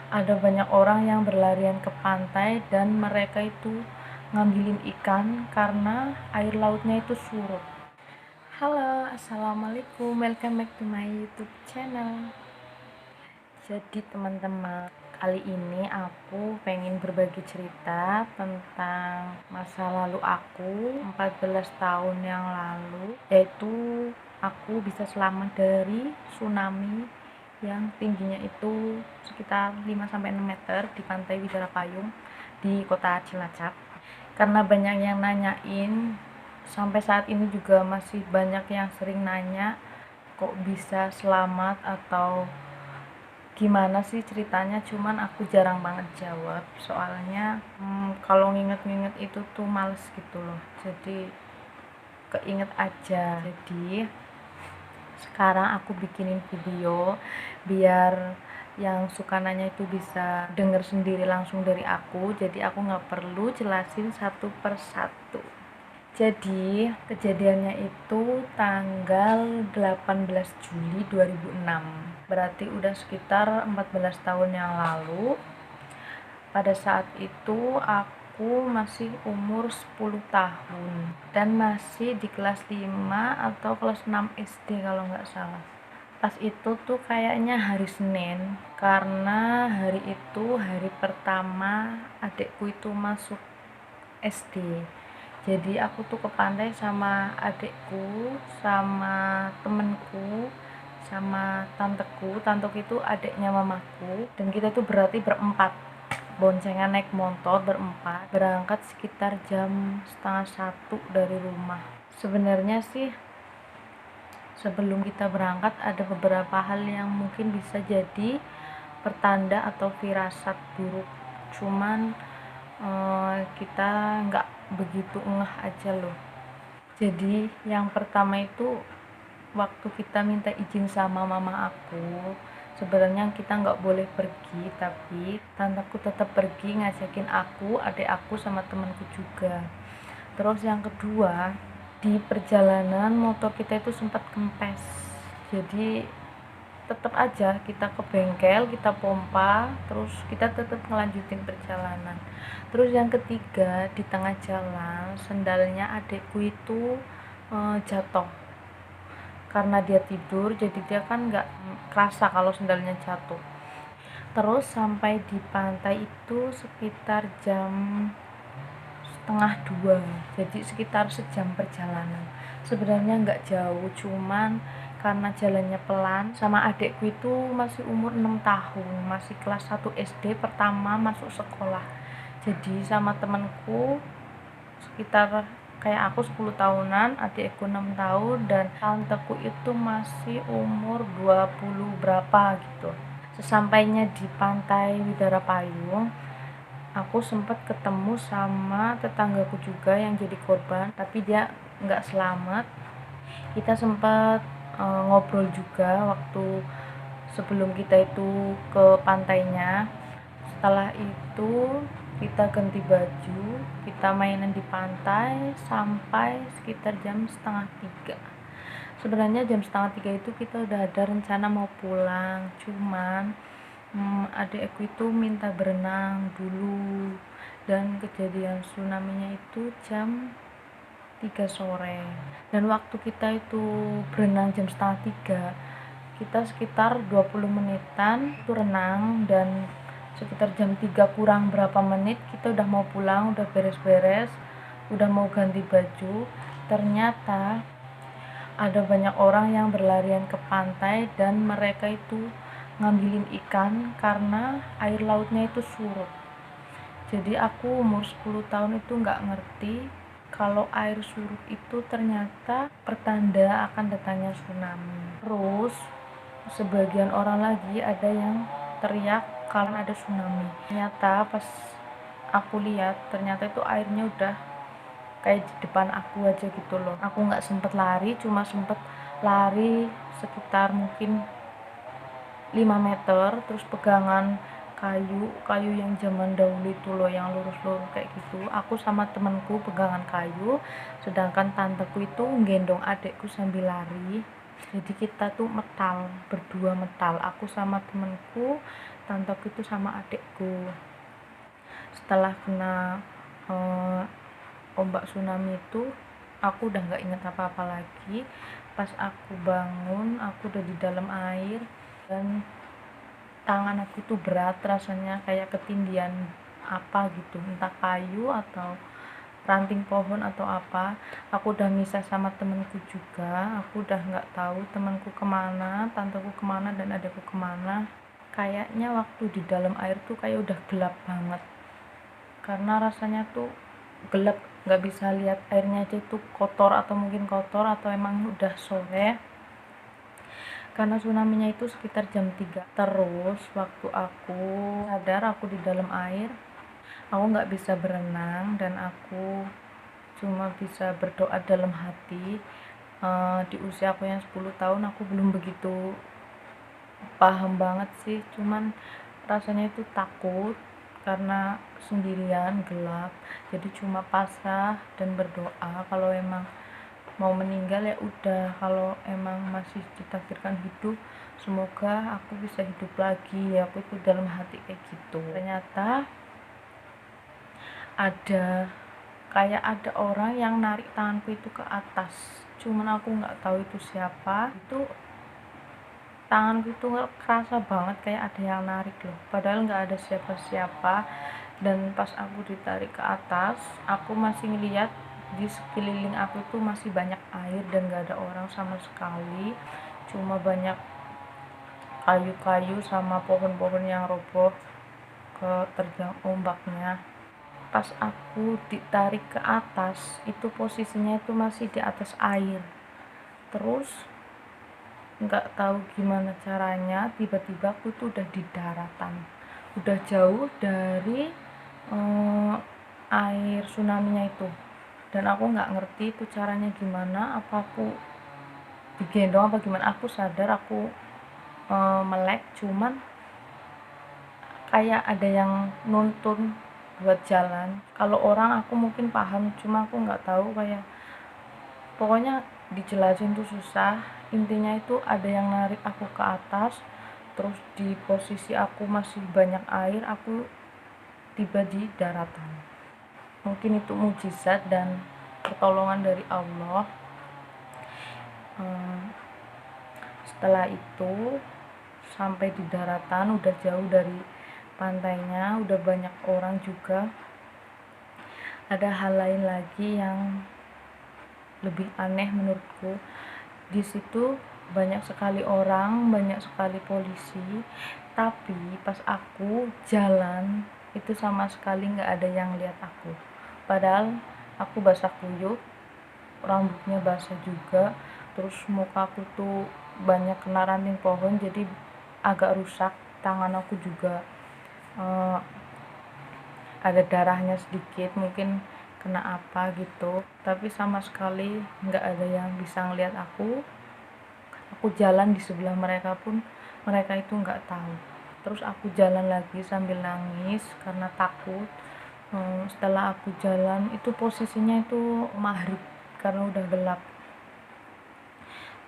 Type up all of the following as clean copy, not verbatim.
Ada banyak orang yang berlarian ke pantai dan mereka itu ngambilin ikan karena air lautnya itu surut. Halo, assalamualaikum, welcome back to my YouTube channel. Jadi teman-teman, kali ini aku pengen berbagi cerita tentang masa lalu aku 14 tahun yang lalu, yaitu aku bisa selamat dari tsunami yang tingginya itu sekitar 5-6 meter di pantai Widara Payung di kota Cilacap. Karena banyak yang nanyain, sampai saat ini juga masih banyak yang sering nanya kok bisa selamat atau gimana sih ceritanya, cuman aku jarang banget jawab soalnya kalau nginget-nginget itu tuh males gitu loh, jadi keinget aja. Jadi sekarang aku bikinin video biar yang suka nanya itu bisa denger sendiri langsung dari aku, jadi aku nggak perlu jelasin satu persatu. Jadi kejadiannya itu tanggal 18 Juli 2006. Berarti udah sekitar 14 tahun yang lalu. Pada saat itu aku masih umur 10 tahun dan masih di kelas 5 atau kelas 6 SD kalau nggak salah. Pas itu tuh kayaknya hari Senin, karena hari itu hari pertama adikku itu masuk SD. Jadi aku tuh ke pantai sama adikku, sama temenku, sama tanteku itu adiknya mamaku, dan kita tuh berarti berempat, boncengan naik motor berempat, berangkat sekitar jam setengah 1 dari rumah. Sebenarnya sih sebelum kita berangkat ada beberapa hal yang mungkin bisa jadi pertanda atau firasat buruk, cuman kita nggak begitu ngeh aja loh. Jadi yang pertama itu waktu kita minta izin sama mama aku, sebenarnya kita nggak boleh pergi, tapi tanteku tetap pergi ngajakin aku, adik aku sama temanku juga. Terus yang kedua, di perjalanan motor kita itu sempat kempes, jadi tetap aja kita ke bengkel, kita pompa, terus kita tetap ngelanjutin perjalanan. Terus yang ketiga, di tengah jalan sendalnya adikku itu jatuh. Karena dia tidur, jadi dia kan nggak kerasa kalau sendalnya jatuh. Terus sampai di pantai itu sekitar jam setengah 2, jadi sekitar sejam perjalanan. Sebenarnya nggak jauh, cuman karena jalannya pelan, sama adekku itu masih umur 6 tahun, masih kelas 1 SD, pertama masuk sekolah. Jadi sama temanku sekitar kayak aku 10 tahunan, adekku 6 tahun, dan tanteku itu masih umur 20 berapa gitu. Sesampainya di pantai Widara Payung, aku sempat ketemu sama tetanggaku juga yang jadi korban, tapi dia nggak selamat. Kita sempat ngobrol juga waktu sebelum kita itu ke pantainya. Setelah itu kita ganti baju, kita mainan di pantai sampai sekitar jam setengah 3. Sebenarnya jam setengah 3 itu kita udah ada rencana mau pulang, cuman adikku itu minta berenang dulu, dan kejadian tsunami-nya itu jam 3 sore, dan waktu kita itu berenang jam setengah 3, kita sekitar 20 menitan itu renang, dan sekitar jam 3 kurang berapa menit kita udah mau pulang, udah beres-beres, udah mau ganti baju. Ternyata ada banyak orang yang berlarian ke pantai dan mereka itu ngambilin ikan karena air lautnya itu surut. Jadi aku umur 10 tahun itu nggak ngerti kalau air surut itu ternyata pertanda akan datangnya tsunami. Terus sebagian orang lagi ada yang teriak kalau ada tsunami. Ternyata pas aku lihat, ternyata itu airnya udah kayak di depan aku aja gitu loh. Aku nggak sempet lari, cuma sempet lari sekitar mungkin 5 meter, terus pegangan kayu yang zaman dahulu itu loh, yang lurus-lurus kayak gitu. Aku sama temanku pegangan kayu, sedangkan tanteku itu gendong adekku sambil lari. Jadi kita tuh metal, berdua metal, aku sama temanku tanteku itu sama adikku. Setelah kena ombak tsunami itu aku udah nggak ingat apa-apa lagi. Pas aku bangun aku udah di dalam air dan tangan aku tuh berat, rasanya kayak ketindihan apa gitu, entah kayu atau ranting pohon atau apa. Aku udah misah sama temenku juga, aku udah nggak tahu temanku kemana, tanteku kemana, dan adikku kemana. Kayaknya waktu di dalam air tuh kayak udah gelap banget, karena rasanya tuh gelap, nggak bisa lihat airnya aja itu kotor, atau mungkin kotor atau emang udah sore, karena tsunami-nya itu sekitar jam 3. Terus waktu aku sadar aku di dalam air, aku nggak bisa berenang dan aku cuma bisa berdoa dalam hati. Di usia aku yang 10 tahun aku belum begitu paham banget sih, cuman rasanya itu takut karena sendirian, gelap, jadi cuma pasrah dan berdoa kalau emang mau meninggal ya udah, kalau emang masih ditakdirkan hidup semoga aku bisa hidup lagi, aku itu dalam hati kayak gitu. Ternyata ada orang yang narik tanganku itu ke atas, cuman aku nggak tahu itu siapa. Itu tanganku itu kerasa banget kayak ada yang narik loh, padahal nggak ada siapa-siapa. Dan pas aku ditarik ke atas, aku masih ngeliat di sekeliling aku itu masih banyak air dan nggak ada orang sama sekali, cuma banyak kayu-kayu sama pohon-pohon yang roboh ke terjang ombaknya. Pas aku ditarik ke atas itu posisinya itu masih di atas air, terus nggak tahu gimana caranya tiba-tiba aku tuh udah di daratan, udah jauh dari air tsunami-nya itu. Dan aku nggak ngerti itu caranya gimana, apa aku digendong apa gimana. Aku sadar aku melek, cuman kayak ada yang nuntun buat jalan. Kalau orang aku mungkin paham, cuma aku nggak tahu, kayak pokoknya dijelasin tuh susah. Intinya itu ada yang narik aku ke atas, terus di posisi aku masih banyak air aku tiba di daratan. Mungkin itu mujizat dan pertolongan dari Allah. Setelah itu sampai di daratan, udah jauh dari pantainya, udah banyak orang juga. Ada hal lain lagi yang lebih aneh menurutku. Di situ banyak sekali orang, banyak sekali polisi, tapi pas aku jalan itu sama sekali nggak ada yang lihat aku. Padahal aku basah kuyup, rambutnya basah juga, terus muka aku tuh banyak kena ranting pohon jadi agak rusak. Tangan aku juga ada darahnya sedikit, mungkin kena apa gitu, tapi sama sekali nggak ada yang bisa ngeliat aku. Aku jalan di sebelah mereka pun mereka itu nggak tahu. Terus aku jalan lagi sambil nangis karena takut. Setelah aku jalan itu posisinya itu maghrib karena udah gelap.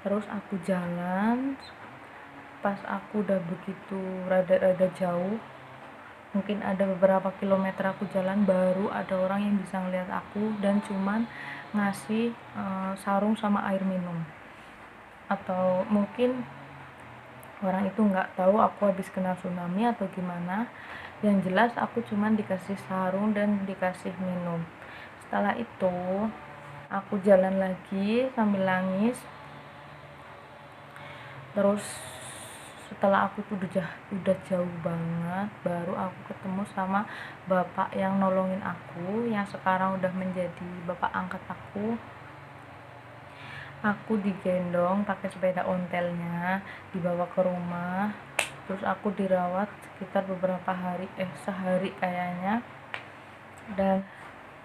Terus aku jalan, pas aku udah begitu rada-rada jauh, mungkin ada beberapa kilometer aku jalan, baru ada orang yang bisa ngeliat aku dan cuman ngasih sarung sama air minum. Atau mungkin orang itu nggak tahu aku habis kena tsunami atau gimana. Yang jelas aku cuman dikasih sarung dan dikasih minum. Setelah itu aku jalan lagi sambil nangis. Terus setelah aku tuh udah jauh banget, baru aku ketemu sama bapak yang nolongin aku, yang sekarang udah menjadi bapak angkat aku. Aku digendong pakai sepeda ontelnya, dibawa ke rumah. Terus aku dirawat sekitar beberapa hari, sehari kayaknya. Dan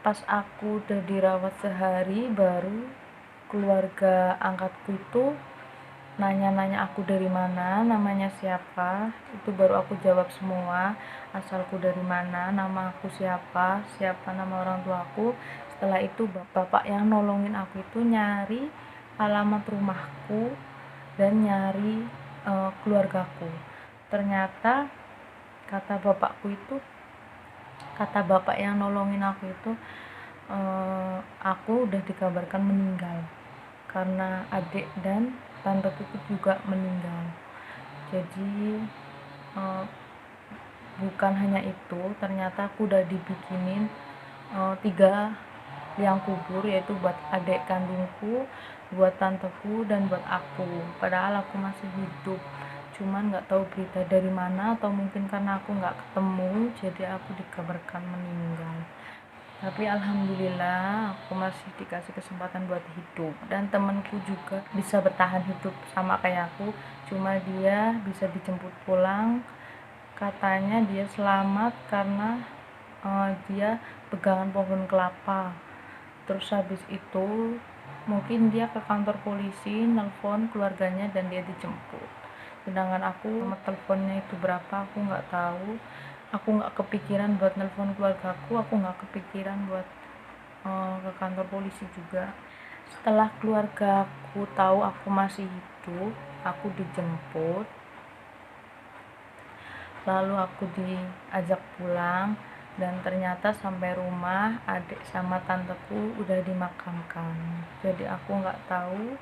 pas aku udah dirawat sehari, baru keluarga angkatku itu nanya-nanya aku dari mana, namanya siapa. Itu baru aku jawab semua, asalku dari mana, nama aku siapa, siapa nama orang tuaku. Setelah itu bapak yang nolongin aku itu nyari alamat rumahku dan nyari keluargaku. Ternyata kata bapakku itu, kata bapak yang nolongin aku itu, aku udah dikabarkan meninggal karena adik dan tanteku juga meninggal. Jadi bukan hanya itu, ternyata aku udah dibikinin 3 liang kubur, yaitu buat adik kandungku, buat tanteku, dan buat aku. Padahal aku masih hidup, cuman nggak tahu berita dari mana, atau mungkin karena aku nggak ketemu, jadi aku dikabarkan meninggal. Tapi alhamdulillah aku masih dikasih kesempatan buat hidup, dan temanku juga bisa bertahan hidup sama kayak aku, cuma dia bisa dijemput pulang. Katanya dia selamat karena dia pegangan pohon kelapa. Terus habis itu mungkin dia ke kantor polisi nelpon keluarganya dan dia dijemput. Sedangkan aku nomor teleponnya itu berapa aku nggak tahu. Aku nggak kepikiran buat nelpon keluargaku, aku nggak kepikiran buat ke kantor polisi juga. Setelah keluargaku tahu aku masih hidup, aku dijemput, lalu aku diajak pulang, dan ternyata sampai rumah adik sama tanteku udah dimakamkan. Jadi aku nggak tahu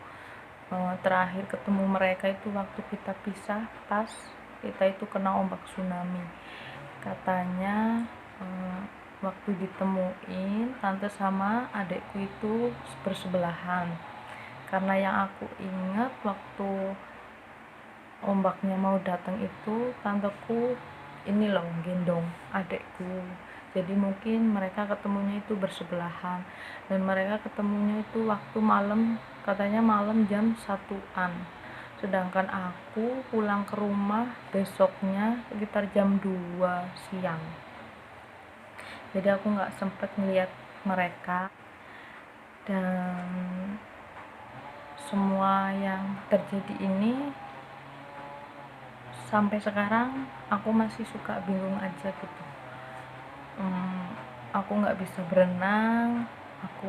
terakhir ketemu mereka itu waktu kita pisah pas kita itu kena ombak tsunami. Katanya waktu ditemuin tante sama adekku itu bersebelahan, karena yang aku ingat waktu ombaknya mau datang itu tanteku ini loh gendong adekku. Jadi mungkin mereka ketemunya itu bersebelahan, dan mereka ketemunya itu waktu malam, katanya malam jam 1-an. Sedangkan aku pulang ke rumah besoknya sekitar jam 2 siang. Jadi aku nggak sempet ngeliat mereka, dan semua yang terjadi ini sampai sekarang aku masih suka bingung aja gitu. Aku nggak bisa berenang, aku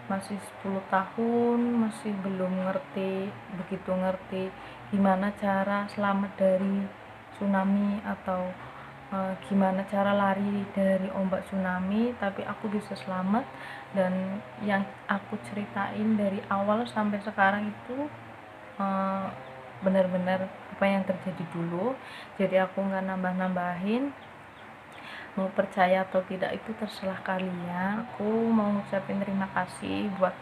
masih 10 tahun masih belum begitu ngerti gimana cara selamat dari tsunami, atau gimana cara lari dari ombak tsunami, tapi aku bisa selamat. Dan yang aku ceritain dari awal sampai sekarang itu benar-benar apa yang terjadi dulu, jadi aku nggak nambah-nambahin. Mau percaya atau tidak itu terserah kalian. Aku mau ngucapin terima kasih buat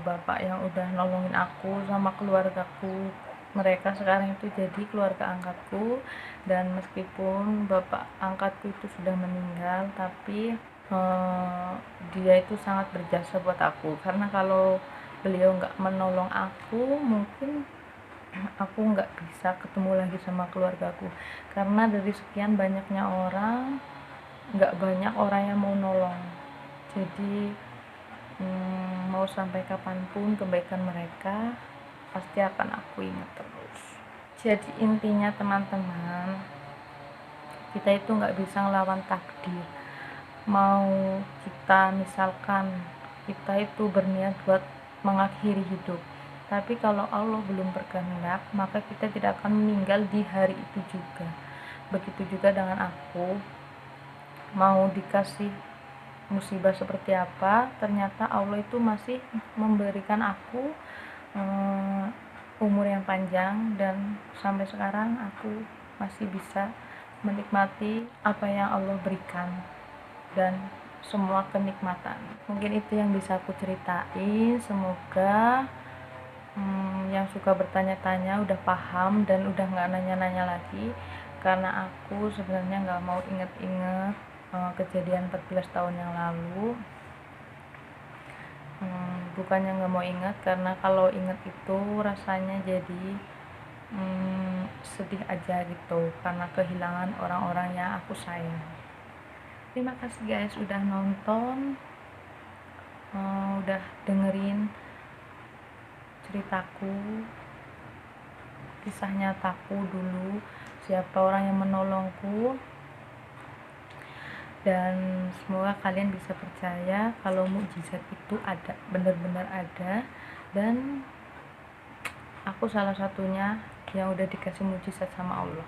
bapak yang udah nolongin aku sama keluargaku. Mereka sekarang itu jadi keluarga angkatku, dan meskipun bapak angkatku itu sudah meninggal, tapi dia itu sangat berjasa buat aku, karena kalau beliau nggak menolong aku, mungkin aku nggak bisa ketemu lagi sama keluargaku. Karena dari sekian banyaknya orang, nggak banyak orang yang mau nolong. Jadi mau sampai kapanpun kebaikan mereka pasti akan aku ingat terus. Jadi intinya teman-teman, kita itu nggak bisa ngelawan takdir. Mau kita misalkan kita itu berniat buat mengakhiri hidup, tapi kalau Allah belum berkehendak, maka kita tidak akan meninggal di hari itu juga. Begitu juga dengan aku, mau dikasih musibah seperti apa, ternyata Allah itu masih memberikan aku umur yang panjang, dan sampai sekarang aku masih bisa menikmati apa yang Allah berikan dan semua kenikmatan. Mungkin itu yang bisa aku ceritain. Semoga yang suka bertanya-tanya udah paham dan udah nggak nanya-nanya lagi, karena aku sebenarnya nggak mau inget-inget kejadian 14 tahun yang lalu. Bukannya nggak mau ingat, karena kalau inget itu rasanya jadi sedih aja gitu, karena kehilangan orang-orang yang aku sayang. Terima kasih guys udah nonton, udah dengerin ceritaku, kisah nyataku dulu, siapa orang yang menolongku. Dan semoga kalian bisa percaya kalau mukjizat itu ada, benar-benar ada, dan aku salah satunya yang udah dikasih mukjizat sama Allah.